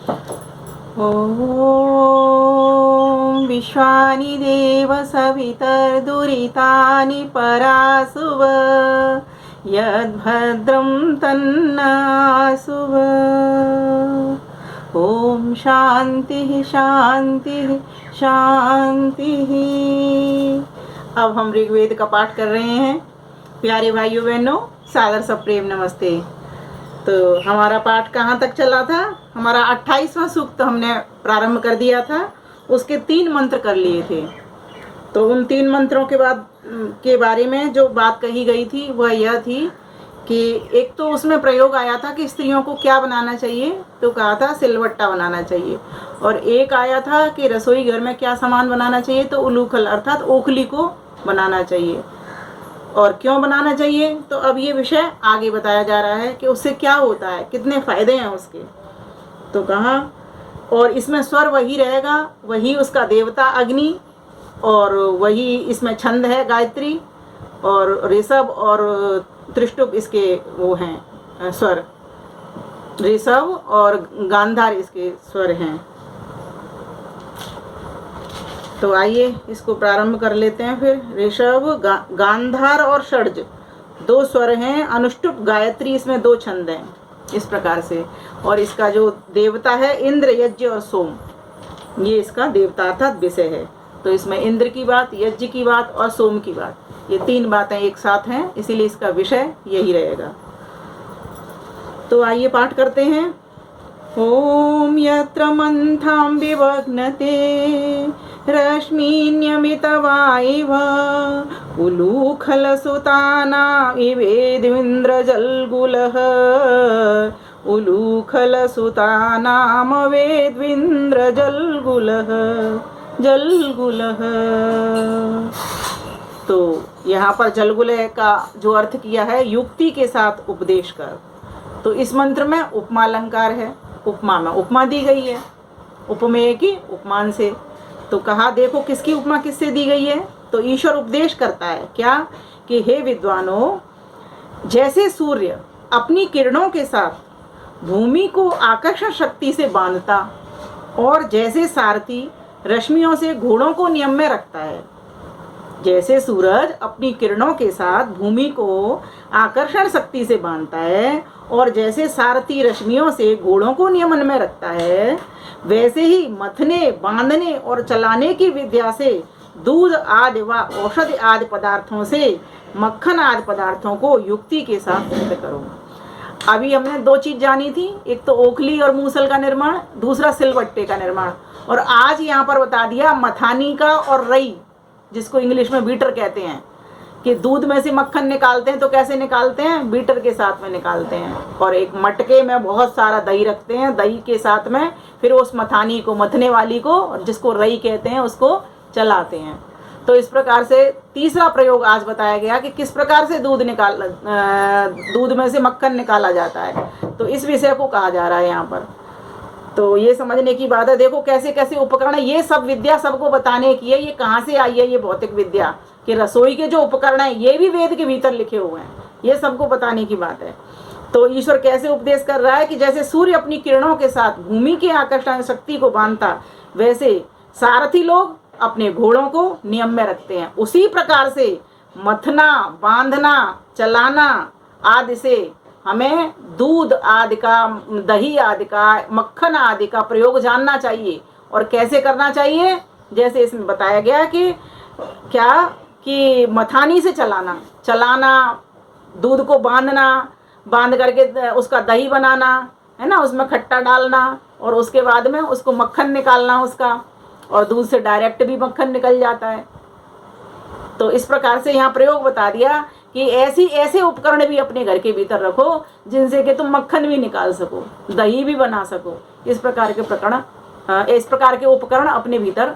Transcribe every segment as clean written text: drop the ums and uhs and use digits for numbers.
ॐ विश्वानि देव सवितर्दुरितानि परासुव यद्भद्रं तन्नासुव। ओम शांति शांति शांति। अब हम ऋग्वेद का पाठ कर रहे हैं। प्यारे भाइयों बहनों, सादर सप्रेम नमस्ते। तो हमारा पाठ कहाँ तक चला था? हमारा 28वां सूक्त हमने प्रारंभ कर दिया था। उसके 3 मंत्र कर लिए थे। तो उन 3 मंत्रों के बारे में जो बात कही गई थी वह यह थी कि एक तो उसमें प्रयोग आया था कि स्त्रियों को क्या बनाना चाहिए, तो कहा था सिलवट्टा बनाना चाहिए। और एक आया था कि रसोई घर में क्या सामान बनाना चाहिए, तो उलूखल अर्थात ओखली को बनाना चाहिए। और क्यों बनाना चाहिए, तो अब ये विषय आगे बताया जा रहा है कि उससे क्या होता है, कितने फायदे हैं उसके। तो कहा, और इसमें स्वर वही रहेगा, वही उसका देवता अग्नि, और वही इसमें छंद है गायत्री, और ऋषभ और त्रिष्टुप इसके वो हैं स्वर। ऋषभ और गांधार इसके स्वर हैं। तो आइए इसको प्रारंभ कर लेते हैं। फिर ऋषभ, गांधार और षड्ज 2 स्वर हैं। अनुष्टुप, गायत्री, इसमें 2 छंद हैं इस प्रकार से। और इसका जो देवता है इंद्र, यज्ञ और सोम, ये इसका देवता अर्थात विषय है। तो इसमें इंद्र की बात, यज्ञ की बात और सोम की बात, ये 3 बातें एक साथ हैं, इसीलिए इसका विषय यही रहेगा। तो आइए पाठ करते हैं। ओम यत्र मंथां विवग्नते रश्मीन्यमितवाइव उलूखलसुताना इवेद्विन्द्रजल्गुलः उलूखलसुतानामवेद्विन्द्रजल्गुलः जल्गुलः। तो यहाँ पर जलगुलह का जो अर्थ किया है युक्ति के साथ उपदेश कर। तो इस मंत्र में उपमा अलंकार है। उपमा में उपमा दी गई है, उपमेय की उपमान से। तो कहा देखो किसकी उपमा किससे दी गई है, तो ईश्वर उपदेश करता है क्या कि हे विद्वानों, जैसे सूर्य अपनी किरणों के साथ भूमि को आकर्षण शक्ति से बांधता और जैसे सारथी रश्मियों से घोड़ों को नियम में रखता है, जैसे सूरज अपनी किरणों के साथ भूमि को आकर्षण शक्ति से बांधता है और जैसे सारथी रश्मियों से घोड़ों को नियमन में रखता है, वैसे ही मथने, बांधने और चलाने की विद्या से दूध आदि व औषधि आदि पदार्थों से मक्खन आदि पदार्थों को युक्ति के साथ सिद्ध करो। अभी हमने 2 चीज जानी थी, एक तो ओखली और मूसल का निर्माण, दूसरा सिलवट्टे का निर्माण। और आज यहाँ पर बता दिया मथानी का और रई, जिसको इंग्लिश में बीटर कहते हैं, कि दूध में से मक्खन निकालते हैं तो कैसे निकालते हैं, बीटर के साथ में निकालते हैं। और एक मटके में बहुत सारा दही रखते हैं, दही के साथ में फिर उस मथानी को, मथने वाली को, जिसको रई कहते हैं, उसको चलाते हैं। तो इस प्रकार से तीसरा प्रयोग आज बताया गया कि किस प्रकार से दूध में से मक्खन निकाला जाता है। तो इस विषय को कहा जा रहा है यहाँ पर। तो ये समझने की बात है। देखो कैसे कैसे उपकरण, ये सब विद्या सबको बताने की है। ये कहाँ से आई है, ये भौतिक विद्या कि रसोई के जो उपकरण है ये भी वेद के भीतर लिखे हुए हैं, ये सबको बताने की बात है। तो ईश्वर कैसे उपदेश कर रहा है कि जैसे सूर्य अपनी किरणों के साथ भूमि की आकर्षण शक्ति को बांधता, वैसे सारथी लोग अपने घोड़ों को नियम में रखते हैं। उसी प्रकार से मथना, बांधना, चलाना आदि से हमें दूध आदि का, दही आदि का, मक्खन आदि का प्रयोग जानना चाहिए। और कैसे करना चाहिए, जैसे इसमें बताया गया कि क्या कि मथानी से चलाना, दूध को बांध करके उसका दही बनाना है ना, उसमें खट्टा डालना, और उसके बाद में उसको मक्खन निकालना उसका, और दूध से डायरेक्ट भी मक्खन निकल जाता है। तो इस प्रकार से यहाँ प्रयोग बता दिया कि ऐसे उपकरण भी अपने घर के भीतर रखो जिनसे कि तुम मक्खन भी निकाल सको, दही भी बना सको। इस प्रकार के उपकरण अपने भीतर,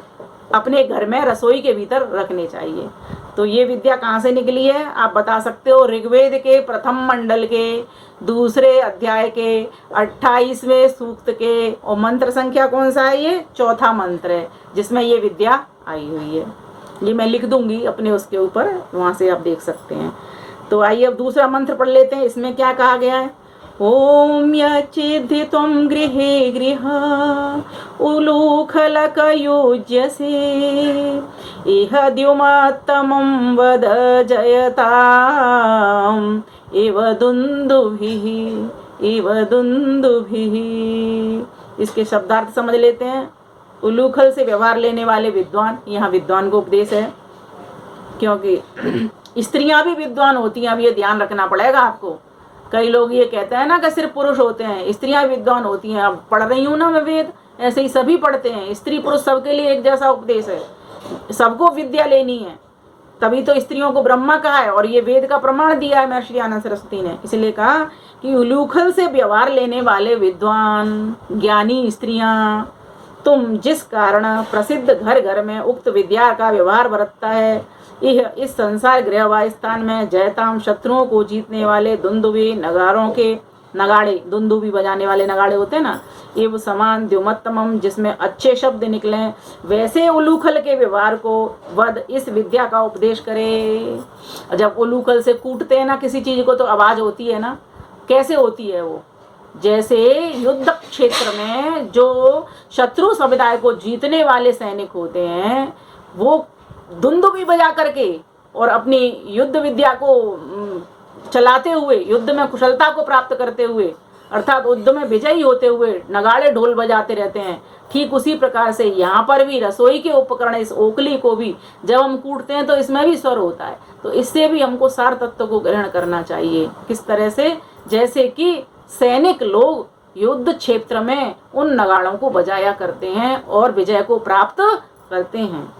अपने घर में, रसोई के भीतर रखने चाहिए। तो ये विद्या कहाँ से निकली है आप बता सकते हो? ऋग्वेद के प्रथम मंडल के 2 अध्याय के 28वें सूक्त के। और मंत्र संख्या कौन सा है? ये 4था मंत्र है जिसमें ये विद्या आई हुई है। ये मैं लिख दूंगी अपने उसके ऊपर, वहाँ से आप देख सकते हैं। तो आइए अब दूसरा मंत्र पढ़ लेते हैं। इसमें क्या कहा गया है? ओम यचिद्धि त्वं गृहे गृह उलूखलकयुज्यसे इह द्युमत्तमं वद जयताम् इव दुन्दुभिः इव दुन्दुभिः। इसके शब्दार्थ समझ लेते हैं। उलूखल से व्यवहार लेने वाले विद्वान, यहाँ विद्वान को उपदेश है, क्योंकि स्त्रियां भी विद्वान होती हैं। अब ये ध्यान रखना पड़ेगा आपको। कई लोग ये कहते हैं ना कि सिर्फ पुरुष होते हैं, स्त्रियां विद्वान होती हैं। अब पढ़ रही हूँ ना मैं वेद, ऐसे ही सभी पढ़ते हैं। स्त्री पुरुष सबके लिए एक जैसा उपदेश है, सबको विद्या लेनी है। तभी तो स्त्रियों को ब्रह्मा कहा है, और ये वेद का प्रमाण दिया है महर्षि आनंद सरस्वती ने। इसलिए कहा कि उलूखल से व्यवहार लेने वाले विद्वान ज्ञानी स्त्रियां, तुम जिस कारण प्रसिद्ध घर घर में उक्त विद्या का व्यवहार बरतता है, यह इस संसार गृह व स्थान में जयताम शत्रुओं को जीतने वाले दुंदुभी नगारों के नगाड़े, दुंदुभी बजाने वाले नगाड़े होते हैं ना, एवं समान द्युमत्तमम, जिसमें अच्छे शब्द निकले, वैसे उलूखल के व्यवहार को वद, इस विद्या का उपदेश करे। जब उलूखल से कूटते हैं ना किसी चीज को तो आवाज होती है ना, कैसे होती है वो? जैसे युद्ध क्षेत्र में जो शत्रु समुदाय को जीतने वाले सैनिक होते हैं, वो दुंदुभी बजा करके और अपनी युद्ध विद्या को चलाते हुए, युद्ध में कुशलता को प्राप्त करते हुए, अर्थात युद्ध में विजयी होते हुए नगाड़े ढोल बजाते रहते हैं। ठीक उसी प्रकार से यहाँ पर भी रसोई के उपकरण, इस ओखली को भी जब हम कूटते हैं तो इसमें भी स्वर होता है। तो इससे भी हमको सार तत्व को ग्रहण करना चाहिए। किस तरह से? जैसे कि सैनिक लोग युद्ध क्षेत्र में उन नगाड़ों को बजाया करते हैं और विजय को प्राप्त करते हैं।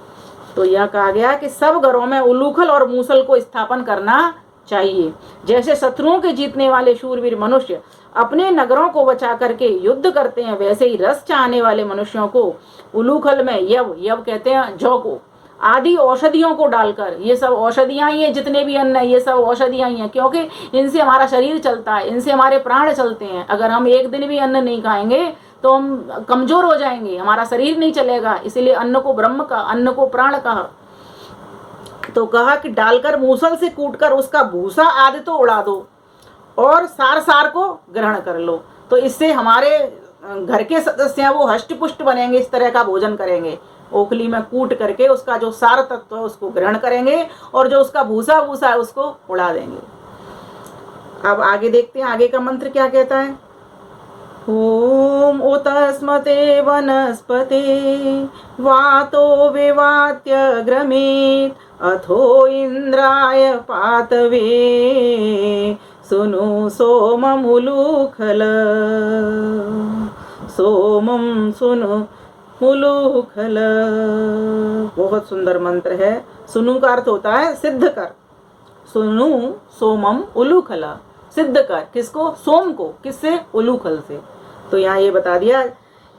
तो यह कहा गया कि सब घरों में उलूखल और मूसल को स्थापन करना चाहिए। जैसे शत्रुओं के जीतने वाले शूरवीर मनुष्य अपने नगरों को बचा करके युद्ध करते हैं, वैसे ही रस चाहने वाले मनुष्यों को उलूखल में यव, यव कहते हैं जौ को, आदि औषधियों को डालकर, ये सब औषधियां ही हैं, जितने भी अन्न है ये सब औषधियां ही हैं, क्योंकि इनसे हमारा शरीर चलता है, इनसे हमारे प्राण चलते हैं। अगर हम एक दिन भी अन्न नहीं खाएंगे तो हम कमजोर हो जाएंगे, हमारा शरीर नहीं चलेगा। इसीलिए अन्न को ब्रह्म का, अन्न को प्राण कहा। तो कहा कि डालकर मूसल से कूटकर उसका भूसा आदि तो उड़ा दो और सार सार को ग्रहण कर लो। तो इससे हमारे घर के सदस्य हैं वो हष्ट पुष्ट बनेंगे, इस तरह का भोजन करेंगे। ओखली में कूट करके उसका जो सार तत्व है उसको ग्रहण करेंगे और जो उसका भूसा भूसा है उसको उड़ा देंगे। अब आगे देखते हैं, आगे का मंत्र क्या कहता है। ओम उतस्मते वनस्पते वातो विवात्यग्रमेत् अथो इंद्राय पातवे सुनु सोममुलूखल सोमम सुनु मुलूखल। बहुत सुंदर मंत्र है। सुनु का अर्थ होता है सिद्ध कर। सुनु सोमम उलूखल, सिद्ध कर किसको? सोम को। किससे? उलूखल से। तो यहाँ ये बता दिया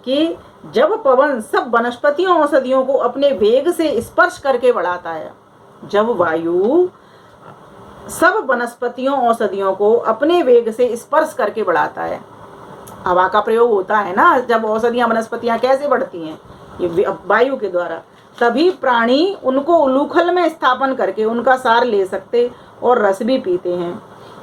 कि जब पवन सब वनस्पतियों औषधियों को अपने वेग से स्पर्श करके बढ़ाता है, जब वायु सब वनस्पतियों औषधियों को अपने वेग से स्पर्श करके बढ़ाता है, हवा का प्रयोग होता है ना, जब औषधियां वनस्पतियां कैसे बढ़ती हैं? ये वायु के द्वारा। तभी प्राणी उनको उलूखल में स्थापन करके उनका सार ले सकते और रस भी पीते हैं।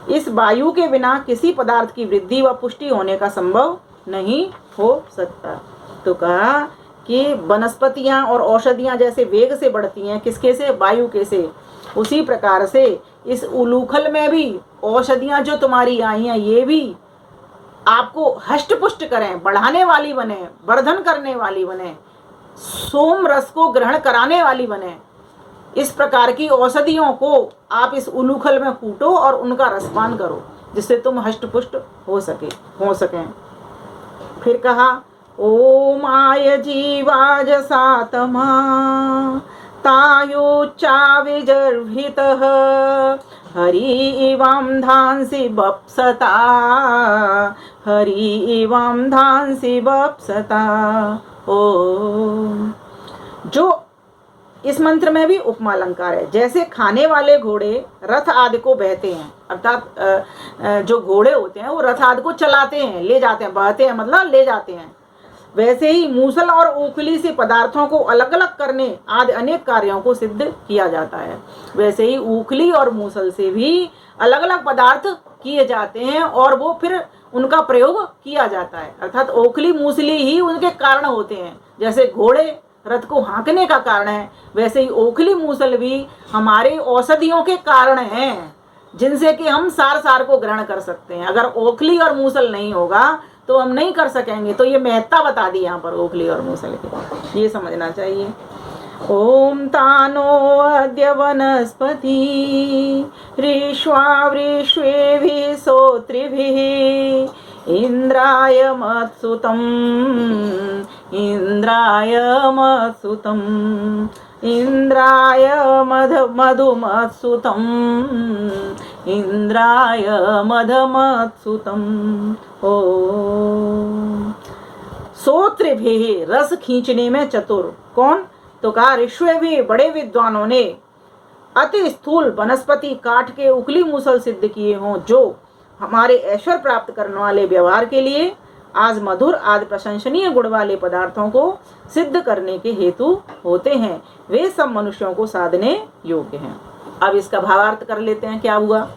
इस वायु के बिना किसी पदार्थ की वृद्धि व पुष्टि होने का संभव नहीं हो सकता। तो कहा कि वनस्पतियां और औषधियां जैसे वेग से बढ़ती हैं, किसके से? वायु के से। उसी प्रकार से इस उलूखल में भी औषधियां जो तुम्हारी आई हैं ये भी आपको हष्ट पुष्ट करें, बढ़ाने वाली बने, वर्धन करने वाली बने, सोम रस को ग्रहण कराने वाली बने। इस प्रकार की औषधियों को आप इस उलूखल में कूटो और उनका रसपान करो, जिससे तुम हष्ट पुष्ट हो सकें। फिर कहा ओम आय जीवाज सातमा तायोच्चा विजर्भितः हरि इवां धांसि बप्सता हरि इवां धांसि बप्सता। ओम। जो इस मंत्र में भी उपमा अलंकार है। जैसे खाने वाले घोड़े रथ आदि को बहते हैं, अर्थात जो घोड़े होते हैं वो रथ आदि को चलाते हैं, ले जाते हैं, बहते हैं मतलब ले जाते हैं, वैसे ही मूसल और ओखली से पदार्थों को अलग अलग करने आदि अनेक कार्यों को सिद्ध किया जाता है। वैसे ही ओखली और मूसल से भी अलग अलग पदार्थ किए जाते हैं और वो फिर उनका प्रयोग किया जाता है। अर्थात ओखली मूसली ही उनके कारण होते हैं। जैसे घोड़े रथ को हाँकने का कारण है, वैसे ही ओखली मूसल भी हमारे औषधियों के कारण हैं, जिनसे कि हम सार सार को ग्रहण कर सकते हैं। अगर ओखली और मूसल नहीं होगा तो हम नहीं कर सकेंगे। तो ये महत्ता बता दी यहाँ पर ओखली और मूसल की, ये समझना चाहिए। ओम तानो अद्य वनस्पति ऋष्वा वृष्वेभिः सोत्रिभिः इंद्राय मत्सुतम् इंद्राय मत्सुतम् इंद्राय मधुमत्सुतम् इंद्राय मधुमत्सुतम्। ओम सोत्रिभिः, रस खींचने में चतुर। कौन? तो कहा ऋष्वे भी, बड़े विद्वानों ने अति स्थूल वनस्पति काट के उखली मूसल सिद्ध किए हों, जो हमारे ऐश्वर्य प्राप्त करने वाले व्यवहार के लिए आज मधुर आदि प्रशंसनीय गुण वाले पदार्थों को सिद्ध करने के हेतु होते हैं, वे सब मनुष्यों को साधने योग्य हैं। अब इसका भावार्थ कर लेते हैं। क्या हुआ?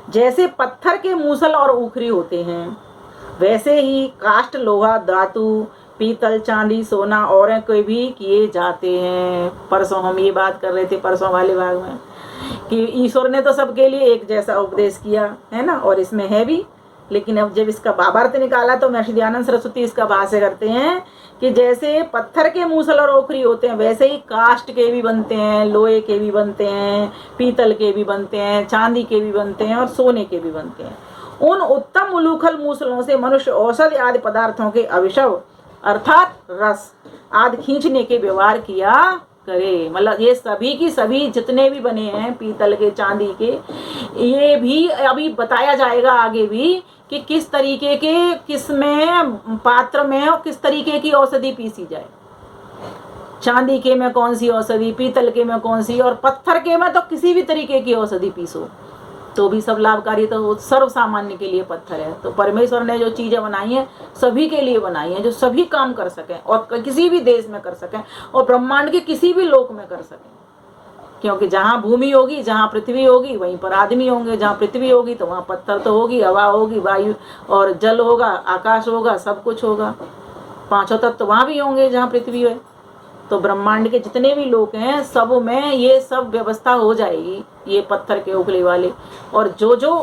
जैसे पत्थर के मूसल और उखरी होते हैं, वैसे ही काष्ठ, लोहा, धातु, पीतल, चांदी, सोना और कोई भी किए जाते हैं। परसों हम ये बात कर रहे थे, परसों वाले भाग में, कि ईश्वर ने तो सबके लिए एक जैसा उपदेश किया है ना, और इसमें है भी। लेकिन अब जब इसका भावार्थ निकाला तो महर्षि दयानंद सरस्वती इसका भाष्य करते हैं कि जैसे पत्थर के मूसल और ओखरी होते हैं, वैसे ही काष्ठ के भी बनते हैं, लोहे के भी बनते हैं, पीतल के भी बनते हैं, चांदी के भी बनते हैं और सोने के भी बनते हैं। उन उत्तम उलूखल मूसलों से मनुष्य औषधि आदि पदार्थों के अविशव अर्थात रस आदि खींचने के व्यवहार किया करे। मतलब ये सभी की सभी जितने भी बने हैं पीतल के, चांदी के, ये भी अभी बताया जाएगा आगे भी कि किस तरीके के, किस में पात्र में और किस तरीके की औषधि पीसी जाए। चांदी के में कौन सी औषधि, पीतल के में कौन सी, और पत्थर के में तो किसी भी तरीके की औषधि पीसो तो भी सब लाभकारी। तो सर्व सामान्य के लिए पत्थर है। तो परमेश्वर ने जो चीजें बनाई हैं सभी के लिए बनाई हैं, जो सभी काम कर सकें और किसी भी देश में कर सकें और ब्रह्मांड के किसी भी लोक में कर सकें। क्योंकि जहाँ भूमि होगी, जहाँ पृथ्वी होगी, वहीं पर आदमी होंगे। जहाँ पृथ्वी होगी तो वहाँ पत्थर तो होगी, हवा होगी, वायु और जल होगा, आकाश होगा, सब कुछ होगा। पांचों तत्व तो वहाँ भी होंगे जहाँ पृथ्वी है। तो ब्रह्मांड के जितने भी लोग हैं सब में ये सब व्यवस्था हो जाएगी, ये पत्थर के उखले वाले। और जो जो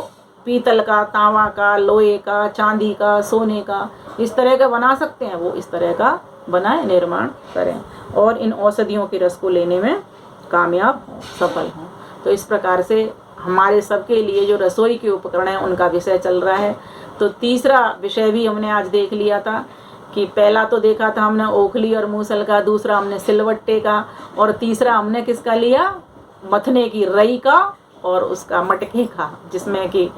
पीतल का, तांबा का, लोहे का, चांदी का, सोने का इस तरह का बना सकते हैं, वो इस तरह का बनाए, निर्माण करें और इन औषधियों के रस को लेने में कामयाब हों, सफल हों। तो इस प्रकार से हमारे सबके लिए जो रसोई के उपकरण हैं उनका विषय चल रहा है। तो तीसरा विषय भी हमने आज देख लिया था कि पहला तो देखा था हमने ओखली और मूसल का, दूसरा हमने सिलवट्टे का, और तीसरा हमने किसका लिया? मथने की रई का और उसका मटके का, जिसमें कि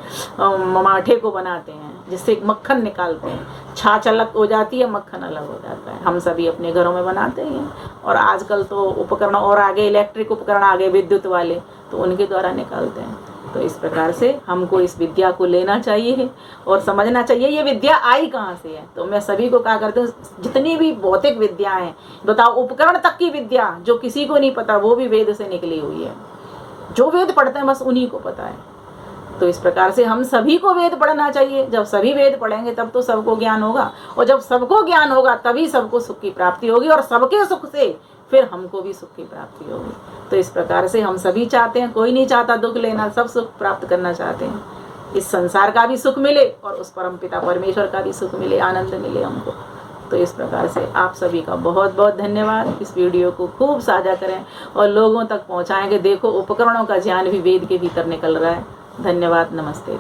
माठे को बनाते हैं, जिससे मक्खन निकालते हैं। छाछ अलग हो जाती है, मक्खन अलग हो जाता है। हम सभी अपने घरों में बनाते हैं। और आजकल तो उपकरण और आगे, इलेक्ट्रिक उपकरण आ गए, विद्युत वाले, तो उनके द्वारा निकालते हैं। तो इस प्रकार से हमको इस विद्या को लेना चाहिए और समझना चाहिए ये विद्या आई कहाँ से है। तो मैं सभी को कहा करती हूँ, जितनी भी भौतिक विद्या है, बताओ उपकरण तक की विद्या जो किसी को नहीं पता, वो भी वेद से निकली हुई है। जो वेद पढ़ते हैं बस उन्हीं को पता है। तो इस प्रकार से हम सभी को वेद पढ़ना चाहिए। जब सभी वेद पढ़ेंगे तब तो सबको ज्ञान होगा, और जब सबको ज्ञान होगा तभी सबको सुख की प्राप्ति होगी, और सबके सुख से फिर हमको भी सुख की प्राप्ति होगी। तो इस प्रकार से हम सभी चाहते हैं, कोई नहीं चाहता दुख लेना, सब सुख प्राप्त करना चाहते हैं। इस संसार का भी सुख मिले और उस परम पिता परमेश्वर का भी सुख मिले, आनंद मिले हमको। तो इस प्रकार से आप सभी का बहुत बहुत धन्यवाद। इस वीडियो को खूब साझा करें और लोगों तक पहुंचाएं कि देखो उपकरणों का ज्ञान भी वेद के भीतर निकल रहा है। धन्यवाद, नमस्ते।